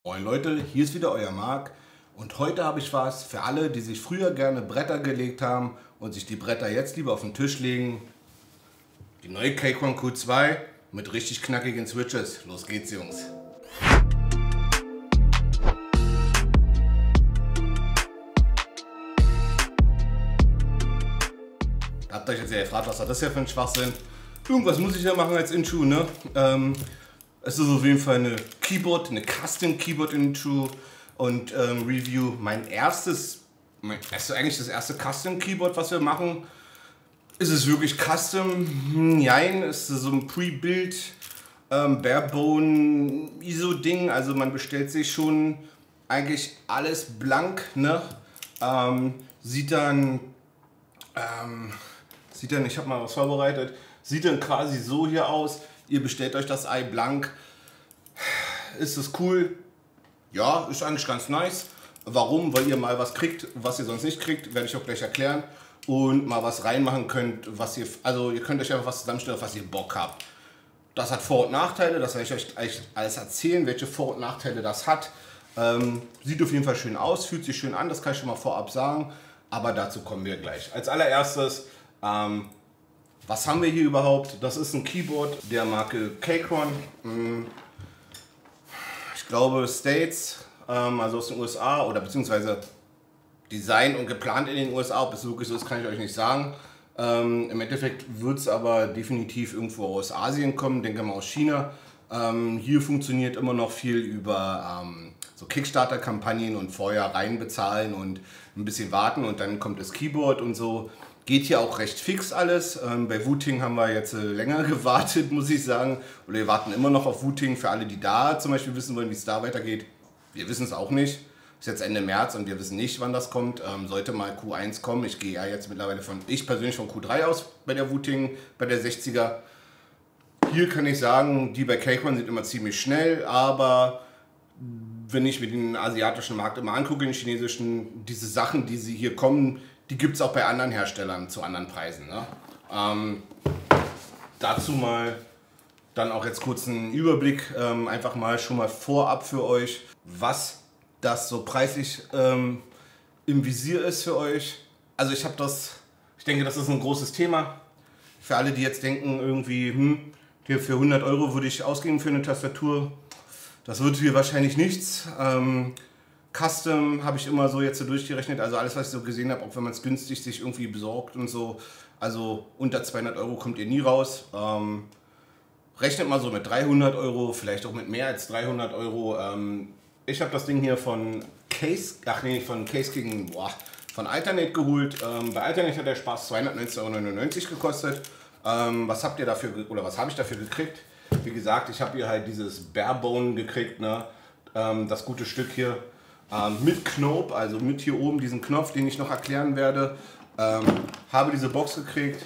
Moin Leute, hier ist wieder euer Marc und heute habe ich was für alle, die sich früher gerne Bretter gelegt haben und sich die Bretter jetzt lieber auf den Tisch legen. Die neue Kaycon Q2 mit richtig knackigen Switches. Los geht's, Jungs. Da habt ihr euch jetzt ja gefragt, was war das hier für ein Schwachsinn? Irgendwas muss ich ja machen als Intro, ne? Es ist auf jeden Fall eine Custom Keyboard Intro und Review. Eigentlich das erste Custom Keyboard, was wir machen. Ist es wirklich Custom? Nein, es ist so ein Pre-Build, Barebone ISO-Ding. Also man bestellt sich schon eigentlich alles blank, ne? Sieht dann, ich habe mal was vorbereitet, sieht dann quasi so hier aus. Ihr bestellt euch das Ei blank. Ist das cool? Ja, ist eigentlich ganz nice. Warum? Weil ihr mal was kriegt, was ihr sonst nicht kriegt, werde ich auch gleich erklären. Und mal was reinmachen könnt, also ihr könnt euch einfach was zusammenstellen, auf was ihr Bock habt. Das hat Vor- und Nachteile, das werde ich euch alles erzählen, welche Vor- und Nachteile das hat. Sieht auf jeden Fall schön aus, fühlt sich schön an, das kann ich schon mal vorab sagen. Aber dazu kommen wir gleich. Als allererstes, was haben wir hier überhaupt? Das ist ein Keyboard der Marke Kaycon. Ich glaube States, also aus den USA oder beziehungsweise Design und geplant in den USA. Ob es wirklich so ist, kann ich euch nicht sagen. Im Endeffekt wird es aber definitiv irgendwo aus Asien kommen, denke mal aus China. Hier funktioniert immer noch viel über so Kickstarter-Kampagnen und vorher reinbezahlen und ein bisschen warten und dann kommt das Keyboard und so. Geht hier auch recht fix alles. Bei Wooting haben wir jetzt länger gewartet, muss ich sagen. Oder wir warten immer noch auf Wooting. Für alle, die da zum Beispiel wissen wollen, wie es da weitergeht. Wir wissen es auch nicht. Ist jetzt Ende März und wir wissen nicht, wann das kommt. Sollte mal Q1 kommen. Ich gehe ja jetzt mittlerweile ich persönlich von Q3 aus bei der Wooting, bei der 60er. Hier kann ich sagen, die bei Kaycon sind immer ziemlich schnell, aber wenn ich mir den asiatischen Markt immer angucke, den chinesischen, diese Sachen, die sie hier kommen, die gibt es auch bei anderen Herstellern zu anderen Preisen. Ne? Dazu mal dann auch jetzt kurz einen Überblick, einfach mal schon mal vorab für euch, was das so preislich im Visier ist für euch. Also ich denke, das ist ein großes Thema. Für alle, die jetzt denken, irgendwie, hier für 100 Euro würde ich ausgeben für eine Tastatur. Das wird hier wahrscheinlich nichts. Custom habe ich immer so jetzt so durchgerechnet, also alles, was ich so gesehen habe, auch wenn man es günstig sich irgendwie besorgt und so, also unter 200 Euro kommt ihr nie raus. Rechnet mal so mit 300 Euro, vielleicht auch mit mehr als 300 Euro. Ich habe das Ding hier von von Alternate geholt. Bei Alternate hat der Spaß 219,99 € gekostet. Was habt ihr dafür, oder was habe ich dafür gekriegt? Wie gesagt, ich habe hier halt dieses Barebone gekriegt, ne? Das gute Stück hier. Mit Knob, also mit hier oben diesen Knopf, den ich noch erklären werde. Habe diese Box gekriegt.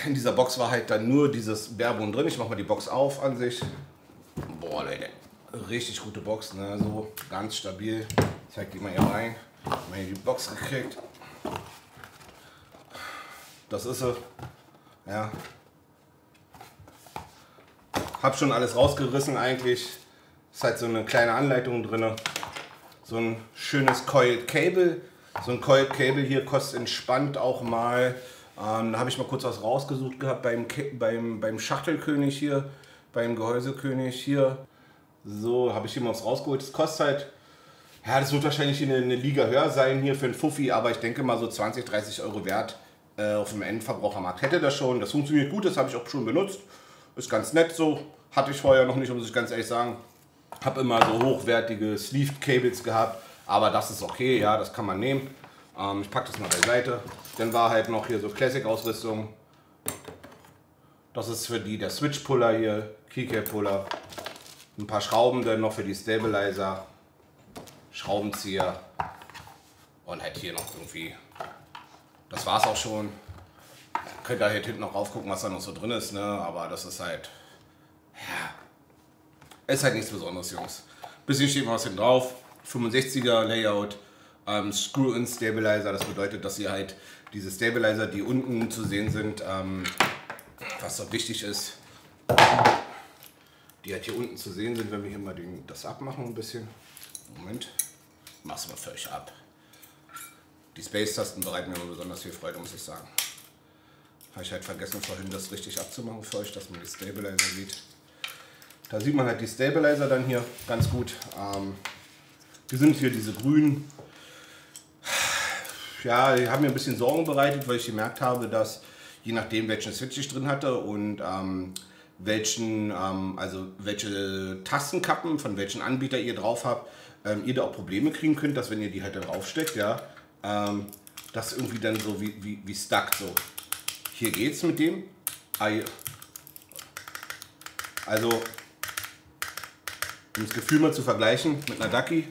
In dieser Box war halt dann nur dieses Barebone drin. Ich mache mal die Box auf an sich. Boah, Leute, richtig gute Box, ne? So ganz stabil. Ich zeig die mal hier rein. Mal hier die Box gekriegt. Das ist sie. Ja. Hab schon alles rausgerissen eigentlich. Ist halt so eine kleine Anleitung drin. So ein schönes Coiled Cable. So ein Coiled Cable hier kostet entspannt auch mal. Da habe ich mal kurz was rausgesucht gehabt beim Schachtelkönig hier. Beim Gehäusekönig hier. So, habe ich hier mal was rausgeholt. Das kostet halt, ja, das wird wahrscheinlich eine Liga höher sein hier für einen Fuffi. Aber ich denke mal so 20, 30 Euro wert auf dem Endverbrauchermarkt hätte das schon. Das funktioniert gut, das habe ich auch schon benutzt. Ist ganz nett so. Hatte ich vorher noch nicht, muss ich ganz ehrlich sagen. Habe immer so hochwertige Sleeved Cables gehabt, aber das ist okay, ja, das kann man nehmen. Ich packe das mal beiseite. Dann war halt noch hier so Classic-Ausrüstung. Das ist für der Switch-Puller hier, Keycap-Puller. Ein paar Schrauben dann noch für die Stabilizer, Schraubenzieher und halt hier noch irgendwie. Das war's auch schon. Könnt ihr halt hinten noch raufgucken, was da noch so drin ist, ne? Aber das ist halt, ja, ist halt nichts Besonderes, Jungs. Bisschen steht mal was hinten drauf. 65er Layout, Screw-in Stabilizer. Das bedeutet, dass ihr halt diese Stabilizer, die unten zu sehen sind, was so wichtig ist, die halt hier unten zu sehen sind, wenn wir hier mal das abmachen ein bisschen. Moment, mach's mal für euch ab. Die Space-Tasten bereiten mir immer besonders viel Freude, muss ich sagen. Habe ich halt vergessen vorhin, das richtig abzumachen für euch, dass man die Stabilizer sieht. Da sieht man halt die Stabilizer dann hier ganz gut. Die sind hier diese grünen. Ja, die haben mir ein bisschen Sorgen bereitet, weil ich gemerkt habe, dass je nachdem, welchen Switch ich drin hatte und welche Tastenkappen von welchen Anbieter ihr drauf habt, ihr da auch Probleme kriegen könnt, dass wenn ihr die halt da draufsteckt, ja, das irgendwie dann so wie stuck so. Hier geht's mit dem. Also, um das Gefühl mal zu vergleichen mit einer Ducky.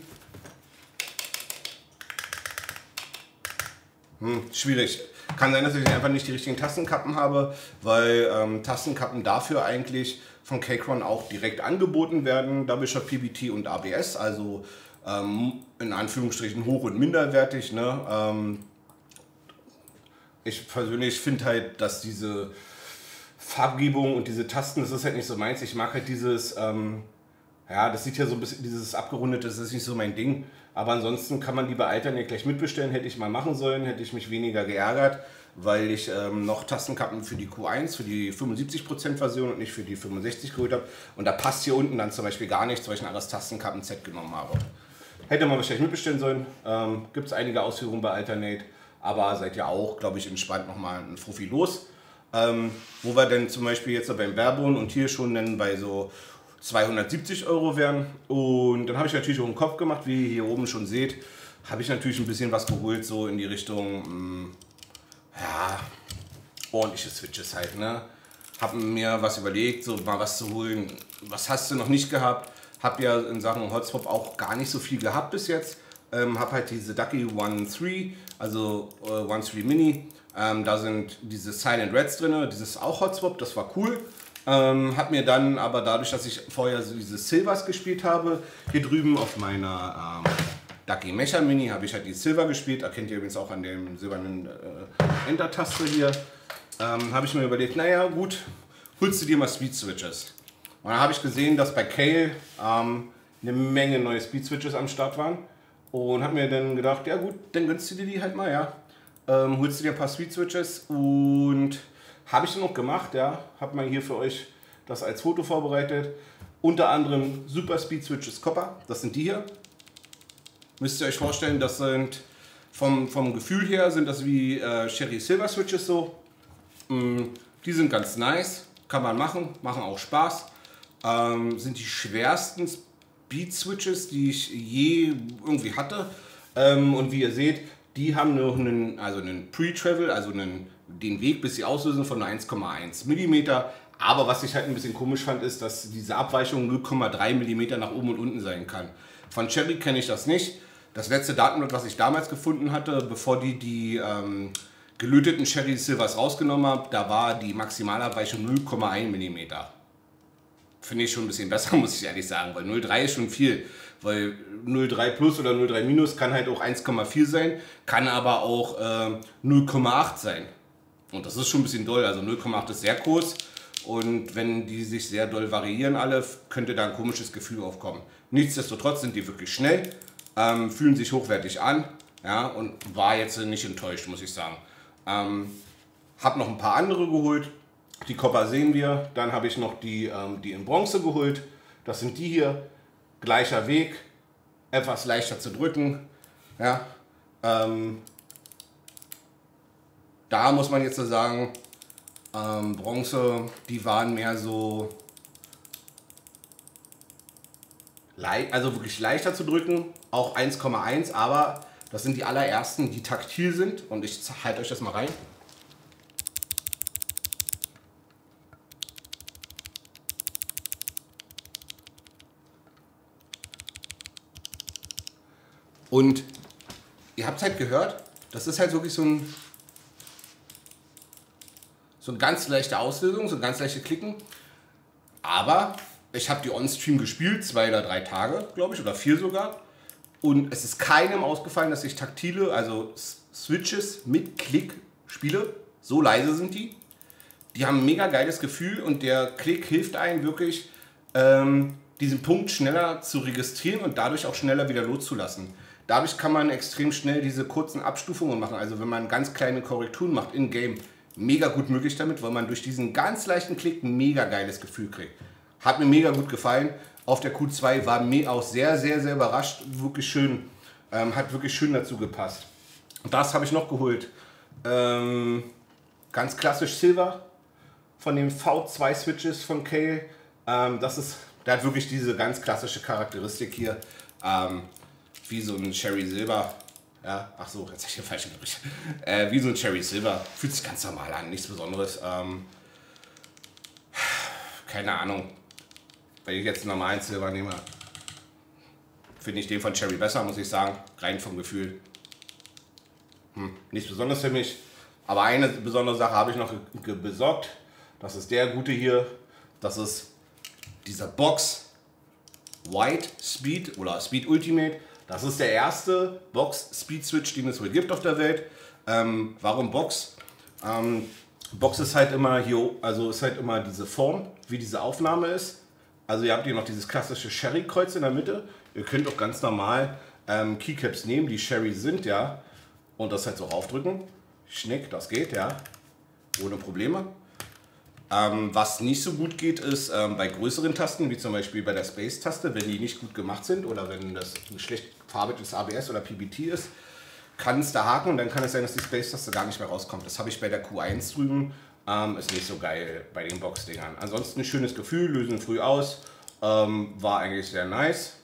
Schwierig. Kann sein, dass ich einfach nicht die richtigen Tastenkappen habe, weil Tastenkappen dafür eigentlich von Kaychron auch direkt angeboten werden. Double Shot PBT und ABS, also in Anführungsstrichen hoch- und minderwertig. Ne? Ich persönlich finde halt, dass diese Farbgebung und diese Tasten, das ist halt nicht so meins. Ich mag halt dieses, ja, das sieht ja so ein bisschen, dieses abgerundete, das ist nicht so mein Ding. Aber ansonsten kann man die bei Alternate gleich mitbestellen, hätte ich mal machen sollen, hätte ich mich weniger geärgert, weil ich noch Tastenkappen für die Q1, für die 75% Version und nicht für die 65 geholt habe. Und da passt hier unten dann zum Beispiel gar nichts, weil ich ein anderes Tastenkappen-Set genommen habe. Hätte man wahrscheinlich mitbestellen sollen. Gibt es einige Ausführungen bei Alternate, aber seid ihr auch, glaube ich, entspannt nochmal ein Fuffi los. Wo wir dann zum Beispiel jetzt beim Barebone und hier schon dann bei so 270 € wären. Und dann habe ich natürlich auch einen Kopf gemacht, wie ihr hier oben schon seht, habe ich natürlich ein bisschen was geholt, so in die Richtung, ja, ordentliche Switches halt, ne. Habe mir was überlegt, so mal was zu holen. Was hast du noch nicht gehabt? Habe ja in Sachen Hotspot auch gar nicht so viel gehabt bis jetzt. Habe halt diese Ducky 1.3, also 1.3 Mini. Da sind diese Silent Reds drin, dieses auch Hotspot, das war cool. Hab mir dann aber dadurch, dass ich vorher so diese Silvers gespielt habe, hier drüben auf meiner Ducky Mecha Mini habe ich halt die Silver gespielt, erkennt ihr übrigens auch an dem silbernen Enter-Taste hier. Habe ich mir überlegt, naja gut, holst du dir mal Speed Switches. Und dann habe ich gesehen, dass bei Kayle eine Menge neue Speed Switches am Start waren und habe mir dann gedacht, ja gut, dann gönnst du dir die halt mal, ja. Holst du dir ein paar Speed Switches und habe ich dann noch gemacht, ja. Habe mal hier für euch das als Foto vorbereitet. Unter anderem Super Speed Switches Copper, das sind die hier. Müsst ihr euch vorstellen, das sind vom Gefühl her sind das wie Cherry Silver Switches so. Die sind ganz nice, kann man machen auch Spaß. Sind die schwersten Speed Switches, die ich je irgendwie hatte. Und wie ihr seht, die haben noch einen Pre-Travel, also den Weg bis sie auslösen von 1,1 mm. Aber was ich halt ein bisschen komisch fand, ist, dass diese Abweichung 0,3 mm nach oben und unten sein kann. Von Cherry kenne ich das nicht. Das letzte Datenblatt, was ich damals gefunden hatte, bevor die gelöteten Cherry Silvers rausgenommen haben, da war die Maximalabweichung 0,1 mm. Finde ich schon ein bisschen besser, muss ich ehrlich sagen, weil 0,3 ist schon viel. Weil 0,3 plus oder 0,3 minus kann halt auch 1,4 sein, kann aber auch 0,8 sein. Und das ist schon ein bisschen doll, also 0,8 ist sehr groß. Und wenn die sich sehr doll variieren alle, könnte da ein komisches Gefühl aufkommen. Nichtsdestotrotz sind die wirklich schnell, fühlen sich hochwertig an, ja, und war jetzt nicht enttäuscht, muss ich sagen. Hab noch ein paar andere geholt. Die Copper sehen wir. Dann habe ich noch die in Bronze geholt. Das sind die hier. Gleicher Weg. Etwas leichter zu drücken. Ja. Da muss man jetzt so sagen, Bronze, die waren mehr so also wirklich leichter zu drücken. Auch 1,1, aber das sind die allerersten, die taktil sind. Und ich halte euch das mal rein. Und ihr habt halt gehört, das ist halt wirklich so eine ganz leichte Auslösung, so ein ganz leichte Klicken. Aber ich habe die on-stream gespielt, 2 oder 3 Tage, glaube ich, oder 4 sogar. Und es ist keinem ausgefallen, dass ich taktile, also Switches mit Klick spiele. So leise sind die. Die haben ein mega geiles Gefühl und der Klick hilft einem wirklich, diesen Punkt schneller zu registrieren und dadurch auch schneller wieder loszulassen. Dadurch kann man extrem schnell diese kurzen Abstufungen machen. Also wenn man ganz kleine Korrekturen macht in-game, mega gut möglich damit, weil man durch diesen ganz leichten Klick ein mega geiles Gefühl kriegt. Hat mir mega gut gefallen. Auf der Q2 war mir auch sehr, sehr, sehr überrascht. Wirklich schön. Hat wirklich schön dazu gepasst. Das habe ich noch geholt. Ganz klassisch Silver von den V2 Switches von Kailh. Der hat wirklich diese ganz klassische Charakteristik hier. Wie so ein Cherry Silver. Ja, ach so, jetzt habe ich den falschen Bericht. Wie so ein Cherry Silver. Fühlt sich ganz normal an, nichts Besonderes. Keine Ahnung. Wenn ich jetzt einen normalen Silver nehme, finde ich den von Cherry besser, muss ich sagen. Rein vom Gefühl. Nichts Besonderes für mich. Aber eine besondere Sache habe ich noch besorgt. Das ist der gute hier. Das ist dieser Box White Speed oder Speed Ultimate. Das ist der erste Box Speed Switch, den es wohl gibt auf der Welt. Warum Box? Box ist halt immer hier, also ist halt immer diese Form, wie diese Aufnahme ist. Also ihr habt hier noch dieses klassische Sherry-Kreuz in der Mitte. Ihr könnt auch ganz normal Keycaps nehmen, die Sherry sind, ja. Und das halt so aufdrücken. Schnick, das geht, ja. Ohne Probleme. Was nicht so gut geht, ist bei größeren Tasten, wie zum Beispiel bei der Space-Taste, wenn die nicht gut gemacht sind oder wenn das ein schlecht verarbeitetes ABS oder PBT ist, kann es da haken und dann kann es sein, dass die Space-Taste gar nicht mehr rauskommt. Das habe ich bei der Q1 drüben. Ist nicht so geil bei den Box-Dingern. Ansonsten ein schönes Gefühl, lösen früh aus. War eigentlich sehr nice.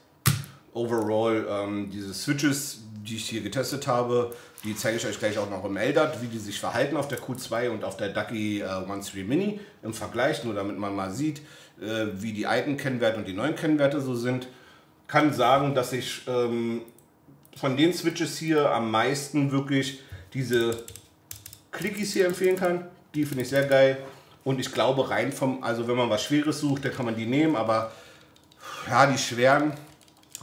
Overall, diese Switches, die ich hier getestet habe, die zeige ich euch gleich auch noch im LDAT, wie die sich verhalten auf der Q2 und auf der Ducky 1.3 Mini im Vergleich, nur damit man mal sieht, wie die alten Kennwerte und die neuen Kennwerte so sind. Kann sagen, dass ich von den Switches hier am meisten wirklich diese Clickies hier empfehlen kann. Die finde ich sehr geil und ich glaube rein vom, also wenn man was Schweres sucht, dann kann man die nehmen, aber ja, die schweren,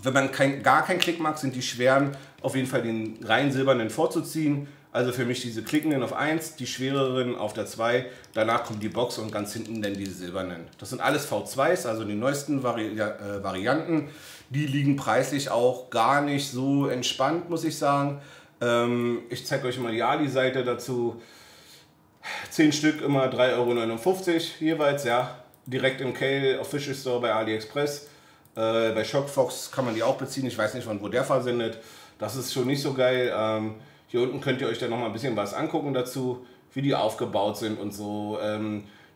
wenn man gar keinen Klick mag, sind die schweren auf jeden Fall den rein silbernen vorzuziehen. Also für mich diese klickenden auf 1, die schwereren auf der 2, danach kommt die Box und ganz hinten dann diese silbernen. Das sind alles V2s, also die neuesten Varianten. Die liegen preislich auch gar nicht so entspannt, muss ich sagen. Ich zeige euch mal die Ali-Seite dazu. 10 Stück immer 3,59 € jeweils, ja. Direkt im Kailh Official Store bei AliExpress. Bei Shockfox kann man die auch beziehen. Ich weiß nicht, von wo der versendet. Das ist schon nicht so geil. Hier unten könnt ihr euch dann noch mal ein bisschen was angucken dazu, wie die aufgebaut sind und so.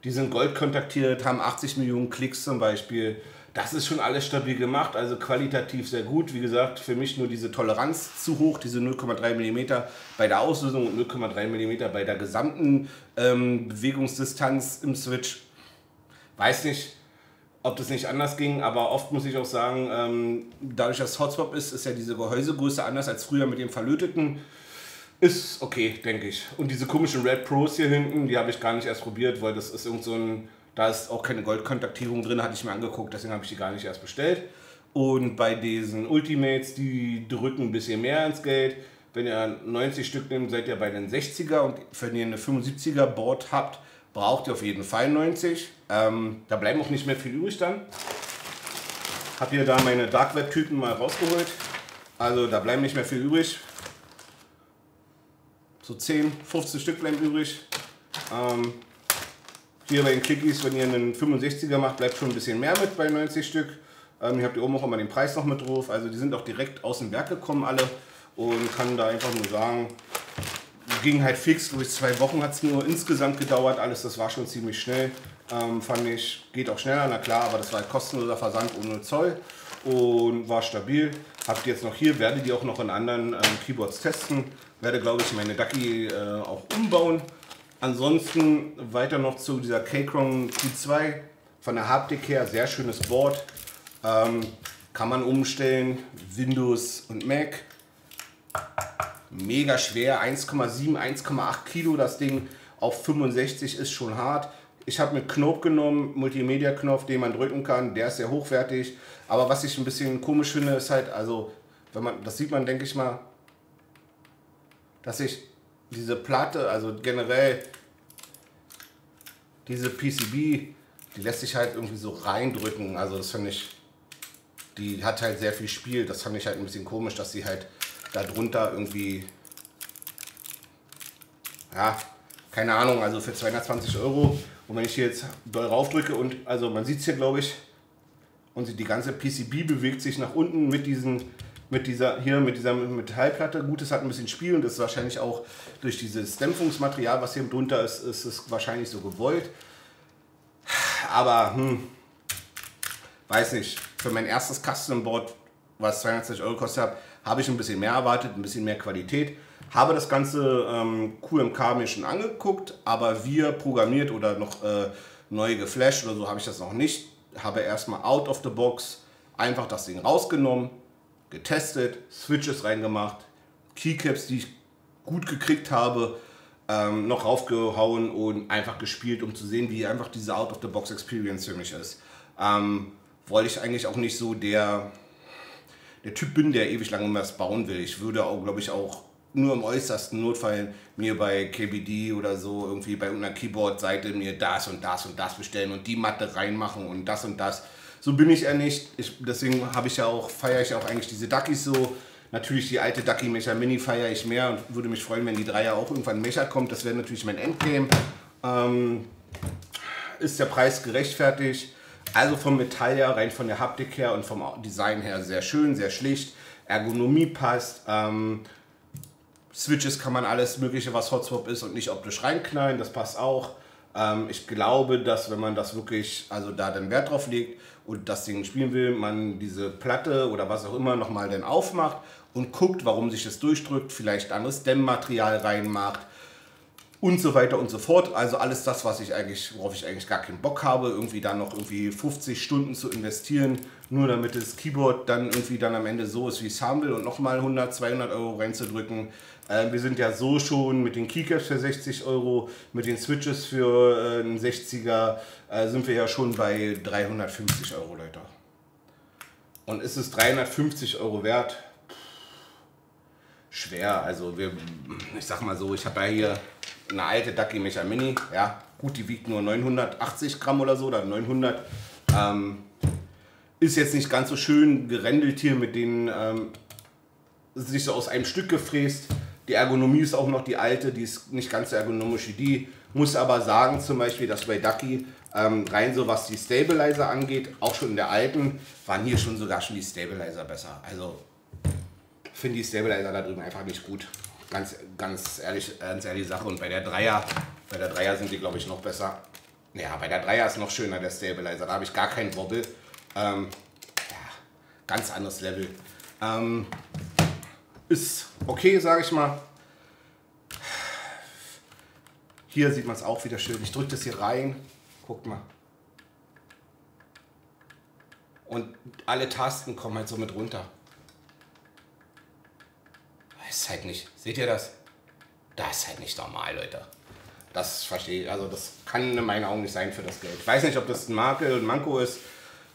Die sind Gold kontaktiert, haben 80 Millionen Klicks zum Beispiel. Das ist schon alles stabil gemacht, also qualitativ sehr gut. Wie gesagt, für mich nur diese Toleranz zu hoch, diese 0,3 mm bei der Auslösung und 0,3 mm bei der gesamten Bewegungsdistanz im Switch. Weiß nicht, ob das nicht anders ging, aber oft muss ich auch sagen, dadurch, dass Hotswap ist, ist ja diese Gehäusegröße anders als früher mit dem verlöteten. Ist okay, denke ich. Und diese komischen Red Pros hier hinten, die habe ich gar nicht erst probiert, weil das ist irgend so ein, da ist auch keine Goldkontaktierung drin, hatte ich mir angeguckt, deswegen habe ich die gar nicht erst bestellt. Und bei diesen Ultimates, die drücken ein bisschen mehr ins Geld. Wenn ihr 90 Stück nehmt, seid ihr bei den 60er und wenn ihr eine 75er Board habt, braucht ihr auf jeden Fall 90. Da bleiben auch nicht mehr viel übrig dann. Habe hier da meine Dark Web Typen mal rausgeholt. Also da bleiben nicht mehr viel übrig. So 10, 15 Stück bleiben übrig. Hier bei den Clickies, wenn ihr einen 65er macht, bleibt schon ein bisschen mehr mit bei 90 Stück. Ihr habt hier oben auch immer den Preis noch mit drauf. Also die sind auch direkt aus dem Werk gekommen alle. Und kann da einfach nur sagen, ging halt fix. Durch 2 Wochen hat es nur insgesamt gedauert. Alles, das war schon ziemlich schnell. Fand ich, geht auch schneller, na klar, aber das war halt kostenloser Versand ohne Zoll. Und war stabil. Habt ihr jetzt noch hier, werde die auch noch in anderen Keyboards testen. Werde, glaube ich, meine Ducky auch umbauen. Ansonsten weiter noch zu dieser Kaychron Q2. Von der Haptik her, sehr schönes Board. Kann man umstellen, Windows und Mac. Mega schwer, 1,7, 1,8 Kilo das Ding. Auf 65 ist schon hart. Ich habe mit Knopf genommen, Multimedia-Knopf, den man drücken kann. Der ist sehr hochwertig. Aber was ich ein bisschen komisch finde, ist halt, also, wenn man, das sieht man, denke ich mal, dass ich diese Platte, also generell diese PCB, die lässt sich halt irgendwie so reindrücken. Also das finde ich, die hat halt sehr viel Spiel. Das fand ich halt ein bisschen komisch, dass sie halt da drunter irgendwie, ja, keine Ahnung, also für 220 Euro. Und wenn ich hier jetzt doll raufdrücke und, also man sieht es hier, glaube ich, und die ganze PCB bewegt sich nach unten mit dieser Metallplatte. Gut, es hat ein bisschen Spiel und das ist wahrscheinlich auch durch dieses Dämpfungsmaterial, was hier drunter ist, ist es wahrscheinlich so gewollt. Aber, weiß nicht, für mein erstes Custom Board, was 260 Euro gekostet hat, habe ich ein bisschen mehr erwartet, ein bisschen mehr Qualität. Habe das ganze QMK mir schon angeguckt, aber wir programmiert oder noch neu geflasht oder so habe ich das noch nicht. Habe erstmal out of the box einfach das Ding rausgenommen, getestet, Switches reingemacht, Keycaps, die ich gut gekriegt habe, noch raufgehauen und einfach gespielt, um zu sehen, wie einfach diese out of the box Experience für mich ist. Weil ich eigentlich auch nicht so der Typ bin, der ewig lange was bauen will. Ich würde auch, glaube ich, auch nur im äußersten Notfall mir bei KBD oder so irgendwie bei einer Keyboard-Seite mir das und das und das bestellen und die Matte reinmachen und das und das. So bin ich ja nicht. Deswegen feiere ich auch eigentlich diese Duckies so. Natürlich die alte Ducky Mecha Mini feiere ich mehr und würde mich freuen, wenn die Dreier auch irgendwann Mecha kommt. Das wäre natürlich mein Endgame. Ist der Preis gerechtfertigt? Also vom Metall her, rein von der Haptik her und vom Design her sehr schön, sehr schlicht. Ergonomie passt. Switches kann man alles mögliche, was Hotswap ist und nicht optisch reinknallen, das passt auch. Ich glaube, dass wenn man das wirklich, also da dann Wert drauf legt und das Ding spielen will, man diese Platte oder was auch immer nochmal dann aufmacht und guckt, warum sich das durchdrückt, vielleicht anderes Dämmmaterial reinmacht und so weiter und so fort. Also alles das, worauf ich eigentlich gar keinen Bock habe, irgendwie dann noch irgendwie 50 Stunden zu investieren, nur damit das Keyboard dann irgendwie dann am Ende so ist, wie ich es haben will und nochmal 100, 200 Euro reinzudrücken. Wir sind ja so schon mit den Keycaps für 60 Euro, mit den Switches für einen 60er, sind wir ja schon bei 350 Euro, Leute. Und ist es 350 Euro wert? Schwer, also ich sag mal so, ich habe ja hier eine alte Ducky Mecha Mini, ja, gut, die wiegt nur 980 Gramm oder so, oder 900, ist jetzt nicht ganz so schön gerändelt hier mit den, sich so aus einem Stück gefräst. Die Ergonomie ist auch noch die alte, die ist nicht ganz so ergonomisch wie die. Muss aber sagen zum Beispiel, dass bei Ducky rein so was die Stabilizer angeht, auch schon in der alten, waren hier sogar schon die Stabilizer besser. Also finde die Stabilizer da drüben einfach nicht gut. Ganz ehrliche Sache. Und bei der Dreier sind die, glaube ich, noch besser. Ja, bei der Dreier ist noch schöner der Stabilizer. Da habe ich gar keinen Wobble. Ja, ganz anderes Level. Ist okay, sage ich mal. Hier sieht man es auch wieder schön. Ich drücke das hier rein. Guckt mal. Und alle Tasten kommen halt so mit runter. Das ist halt nicht. Seht ihr das? Das ist halt nicht normal, Leute. Das verstehe ich. Also das kann in meinen Augen nicht sein für das Geld. Ich weiß nicht, ob das ein Makel und Manko ist.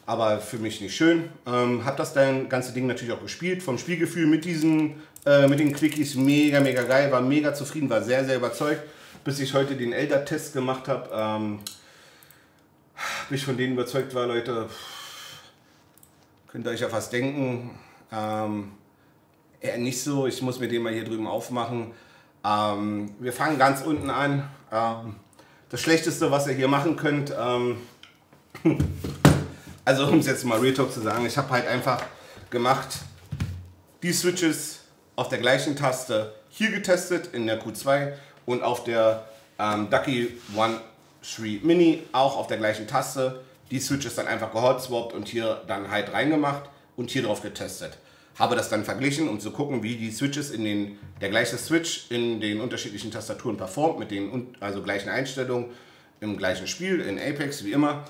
Aber für mich nicht schön. Hab das dann ganze Ding natürlich auch gespielt. Vom Spielgefühl mit den Clickies mega, mega geil. War mega zufrieden, war sehr, sehr überzeugt. Bis ich heute den Elder-Test gemacht habe. Bis ich von denen überzeugt war, Leute. Könnt ihr euch ja was denken. Eher nicht so. Ich muss mir den mal hier drüben aufmachen. Wir fangen ganz unten an. Das Schlechteste, was ihr hier machen könnt. Also um es jetzt mal Real Talk zu sagen, ich habe halt einfach gemacht, die Switches auf der gleichen Taste hier getestet in der Q2 und auf der Ducky One 3 Mini auch auf der gleichen Taste. Die Switches dann einfach gehotswappt und hier dann halt reingemacht und hier drauf getestet. Habe das dann verglichen, um zu gucken, wie die Switches der gleiche Switch in den unterschiedlichen Tastaturen performt, mit den gleichen Einstellungen, im gleichen Spiel, in Apex wie immer.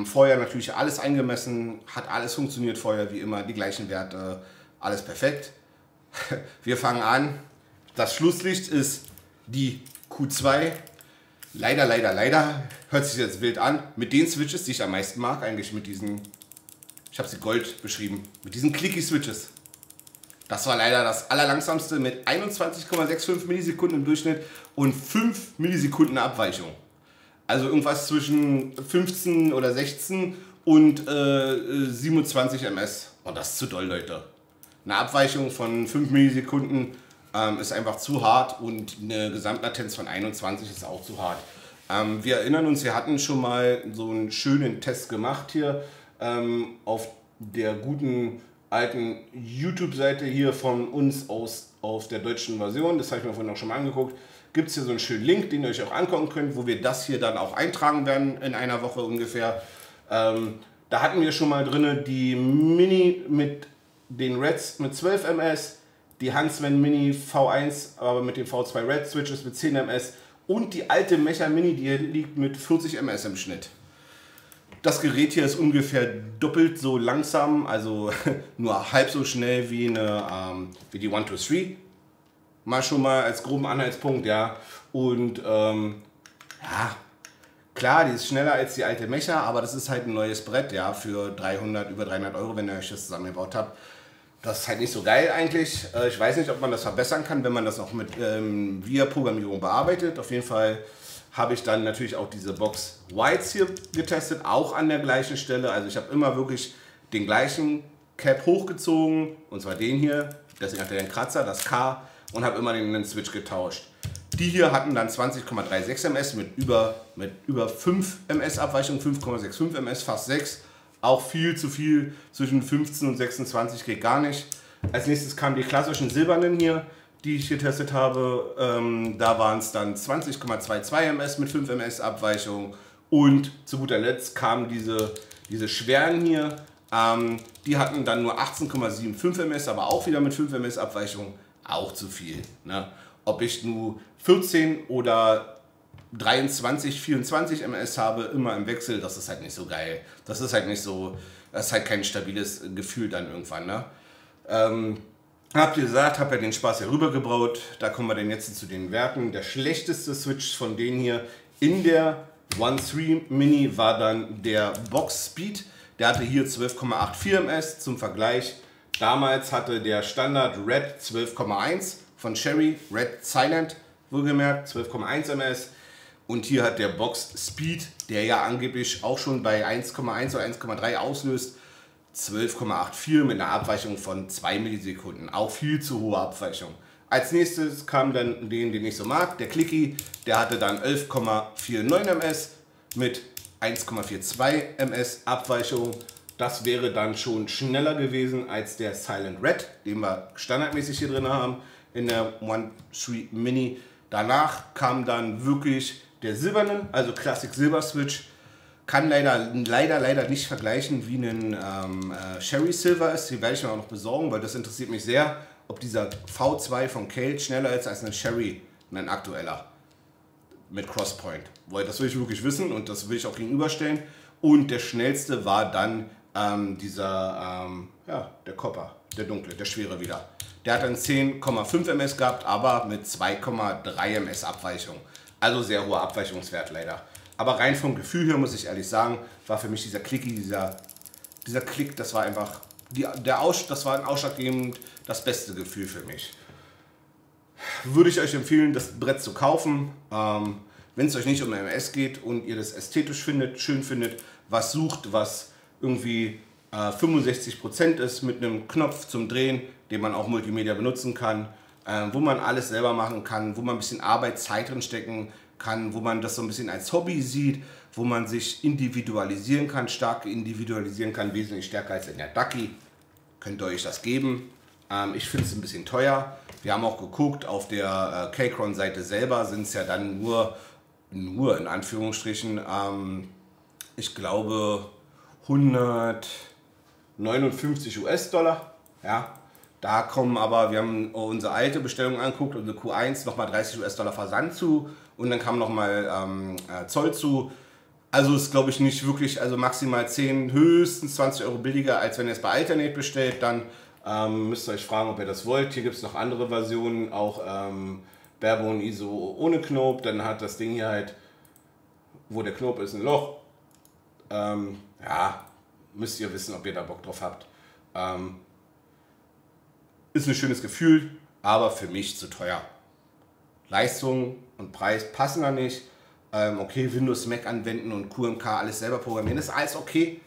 Vorher natürlich alles eingemessen, hat alles funktioniert vorher wie immer, die gleichen Werte, alles perfekt. Wir fangen an. Das Schlusslicht ist die Q2. Leider, hört sich jetzt wild an, mit den Switches, die ich am meisten mag, eigentlich mit diesen, ich habe sie Gold beschrieben, mit diesen Clicky-Switches. Das war leider das allerlangsamste mit 21,65 Millisekunden im Durchschnitt und 5 Millisekunden Abweichung. Also irgendwas zwischen 15 oder 16 und 27 ms. Und das ist zu doll, Leute. Eine Abweichung von 5 Millisekunden ist einfach zu hart und eine Gesamtlatenz von 21 ist auch zu hart. Wir erinnern uns, wir hatten schon mal so einen schönen Test gemacht hier auf der guten alten YouTube-Seite hier von uns aus der deutschen Version. Das habe ich mir vorhin auch schon mal angeguckt. Gibt es hier so einen schönen Link, den ihr euch auch angucken könnt, wo wir das hier dann auch eintragen werden in einer Woche ungefähr. Da hatten wir schon mal drin die Mini mit den Reds mit 12 ms, die Huntsman Mini V1, aber mit den V2 Red Switches mit 10 ms und die alte Mecha Mini, die hier liegt mit 40 ms im Schnitt. Das Gerät hier ist ungefähr doppelt so langsam, also nur halb so schnell wie, wie die 123. Schon mal als groben Anhaltspunkt, ja. Und ja, klar, die ist schneller als die alte Mecha, aber das ist halt ein neues Brett, ja, für über 300 Euro, wenn ihr euch das zusammengebaut habt. Das ist halt nicht so geil eigentlich. Ich weiß nicht, ob man das verbessern kann, wenn man das noch mit VIA-Programmierung bearbeitet. Auf jeden Fall habe ich dann natürlich auch diese Box Whites hier getestet, auch an der gleichen Stelle. Also ich habe immer wirklich den gleichen Cap hochgezogen, und zwar den hier, deswegen hat er den Kratzer, das K, und habe immer den Switch getauscht. Die hier hatten dann 20,36 ms mit über 5 ms Abweichung, 5,65 ms, fast 6. Auch viel zu viel, zwischen 15 und 26 geht gar nicht. Als nächstes kamen die klassischen silbernen hier, die ich getestet habe. Da waren es dann 20,22 ms mit 5 ms Abweichung. Und zu guter Letzt kamen diese schweren hier. Die hatten dann nur 18,75 ms, aber auch wieder mit 5 ms Abweichung. Auch zu viel. Ne? Ob ich nur 14 oder 23, 24 ms habe, immer im Wechsel, das ist halt nicht so geil. Das ist halt nicht so, das ist halt kein stabiles Gefühl dann irgendwann. Ne? Habt ihr gesagt, habt ihr den Spaß hier rübergebraut. Da kommen wir denn jetzt zu den Werten. Der schlechteste Switch von denen hier in der 1.3 Mini war dann der Box Speed. Der hatte hier 12,84 ms zum Vergleich. Damals hatte der Standard Red 12,1 von Cherry, Red Silent, wohlgemerkt, 12,1 ms. Und hier hat der Box Speed, der ja angeblich auch schon bei 1,1 oder 1,3 auslöst, 12,84 mit einer Abweichung von 2 Millisekunden. Auch viel zu hohe Abweichung. Als nächstes kam dann den ich so mag, der Clicky. Der hatte dann 11,49 ms mit 1,42 ms Abweichung. Das wäre dann schon schneller gewesen als der Silent Red, den wir standardmäßig hier drin haben in der 1.3 Mini. Danach kam dann wirklich der silberne, also Classic Silver Switch. Kann leider nicht vergleichen, wie ein Cherry Silver ist. Die werde ich mir auch noch besorgen, weil das interessiert mich sehr, ob dieser V2 von Kale schneller ist als ein Cherry, ein aktueller mit Crosspoint. Weil das will ich wirklich wissen und das will ich auch gegenüberstellen. Und der schnellste war dann der Copper, der dunkle, der schwere wieder. Der hat dann 10,5 ms gehabt, aber mit 2,3 ms Abweichung. Also sehr hoher Abweichungswert leider. Aber rein vom Gefühl her, muss ich ehrlich sagen, war für mich dieser Clicky, dieser Klick, das war einfach, das war ein ausschlaggebend das beste Gefühl für mich. Würde ich euch empfehlen, das Brett zu kaufen. Wenn es euch nicht um MS geht und ihr das ästhetisch findet, schön findet, was sucht, was irgendwie 65% ist mit einem Knopf zum Drehen, den man auch Multimedia benutzen kann, wo man alles selber machen kann, wo man ein bisschen Arbeit, Zeit drin stecken kann, wo man das so ein bisschen als Hobby sieht, wo man sich individualisieren kann, stark individualisieren kann, wesentlich stärker als in der Ducky. Könnt ihr euch das geben. Ich finde es ein bisschen teuer. Wir haben auch geguckt, auf der Kaycron-Seite selber sind es ja dann nur in Anführungsstrichen, ich glaube 159 US-Dollar. Ja. Da kommen aber, wir haben unsere alte Bestellung angeguckt, unsere Q1, nochmal 30 US-Dollar Versand zu und dann kam nochmal Zoll zu. Also ist, glaube ich, nicht wirklich, also maximal 10, höchstens 20 Euro billiger, als wenn ihr es bei Alternate bestellt. Dann müsst ihr euch fragen, ob ihr das wollt. Hier gibt es noch andere Versionen, auch Barebone ISO ohne Knob. Dann hat das Ding hier halt, wo der Knob ist, ein Loch. Ja, müsst ihr wissen, ob ihr da Bock drauf habt. Ist ein schönes Gefühl, aber für mich zu teuer. Leistung und Preis passen da nicht. Okay, Windows, Mac anwenden und QMK alles selber programmieren, ist alles okay.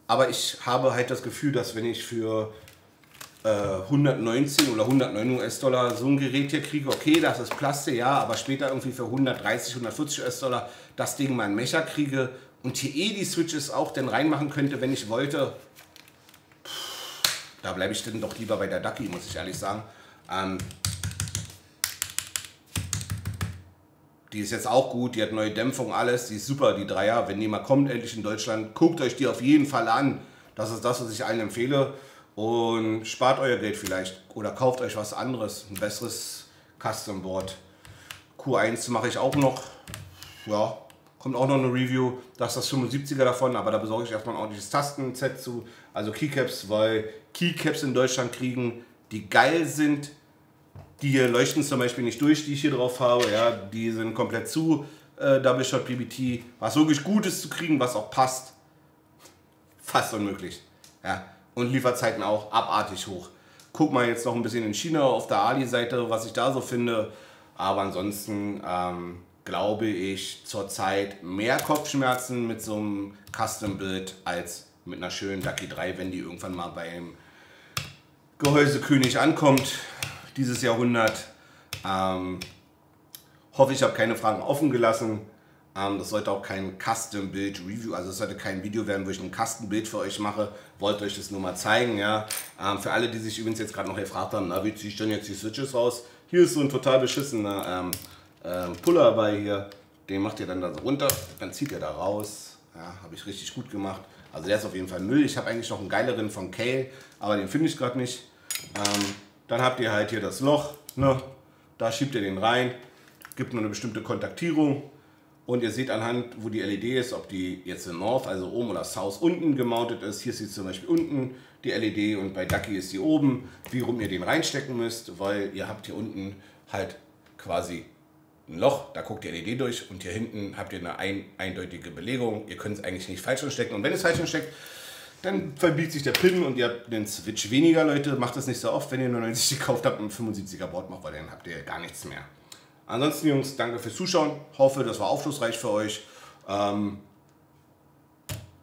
Aber ich habe halt das Gefühl, dass wenn ich für 119 oder 109 US-Dollar so ein Gerät hier kriege, okay, das ist Plastik, ja, aber später irgendwie für 130, 140 US-Dollar das Ding mal einen Mecher kriege und hier die Switches auch denn reinmachen könnte, wenn ich wollte, da bleibe ich dann doch lieber bei der Ducky, muss ich ehrlich sagen. Die ist jetzt auch gut, die hat neue Dämpfung, alles, die ist super, die Dreier. Wenn die mal kommt, endlich in Deutschland, guckt euch die auf jeden Fall an. Das ist das, was ich allen empfehle. Und spart euer Geld vielleicht oder kauft euch was anderes, ein besseres Custom Board. Q1 mache ich auch noch, ja, kommt auch noch eine Review, das ist das 75er davon, aber da besorge ich erstmal ein ordentliches Tastenset zu, also Keycaps, weil Keycaps in Deutschland kriegen, die geil sind, die hier leuchten zum Beispiel nicht durch, die ich hier drauf habe, ja, die sind komplett zu, Double Shot PBT, was wirklich gut ist zu kriegen, was auch passt, fast unmöglich, ja. Und Lieferzeiten auch abartig hoch. Guck mal jetzt noch ein bisschen in China auf der Ali-Seite, was ich da so finde. Aber ansonsten glaube ich zurzeit mehr Kopfschmerzen mit so einem Custom-Bild als mit einer schönen Ducky 3, wenn die irgendwann mal beim Gehäusekönig ankommt, dieses Jahrhundert. Hoffe, ich habe keine Fragen offen gelassen. Das sollte auch kein Custom-Bild-Review, also es sollte kein Video werden, wo ich ein Custom-Bild für euch mache. Wollte euch das nur mal zeigen, ja. Für alle, die sich übrigens jetzt gerade noch gefragt haben, na, wie ziehe ich denn jetzt die Switches raus? Hier ist so ein total beschissener Puller bei hier. Den macht ihr dann da so runter, dann zieht ihr da raus. Ja, habe ich richtig gut gemacht. Also der ist auf jeden Fall Müll. Ich habe eigentlich noch einen geileren von Kale, aber den finde ich gerade nicht. Dann habt ihr halt hier das Loch, ne? Da schiebt ihr den rein, gibt nur eine bestimmte Kontaktierung. Und ihr seht anhand, wo die LED ist, ob die jetzt in North, also oben oder South unten gemountet ist. Hier sieht zum Beispiel unten die LED und bei Ducky ist die oben, wie rum ihr den reinstecken müsst, weil ihr habt hier unten halt quasi ein Loch, da guckt die LED durch und hier hinten habt ihr eine eindeutige Belegung. Ihr könnt es eigentlich nicht falsch anstecken und wenn es falsch ansteckt, dann verbiegt sich der Pin und ihr habt den Switch weniger, Leute. Macht das nicht so oft, wenn ihr nur 90 gekauft habt und 75er Board macht, weil dann habt ihr gar nichts mehr. Ansonsten, Jungs, danke fürs Zuschauen. Hoffe, das war aufschlussreich für euch.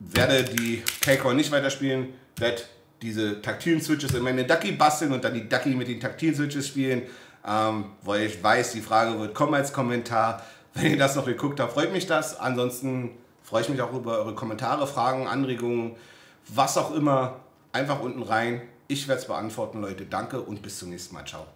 Werde die K-Core nicht weiterspielen. Werde diese taktilen Switches in meine Ducky basteln und dann die Ducky mit den taktilen Switches spielen. Weil ich weiß, die Frage wird kommen als Kommentar. Wenn ihr das noch geguckt habt, freut mich das. Ansonsten freue ich mich auch über eure Kommentare, Fragen, Anregungen, was auch immer. Einfach unten rein. Ich werde es beantworten, Leute. Danke und bis zum nächsten Mal. Ciao.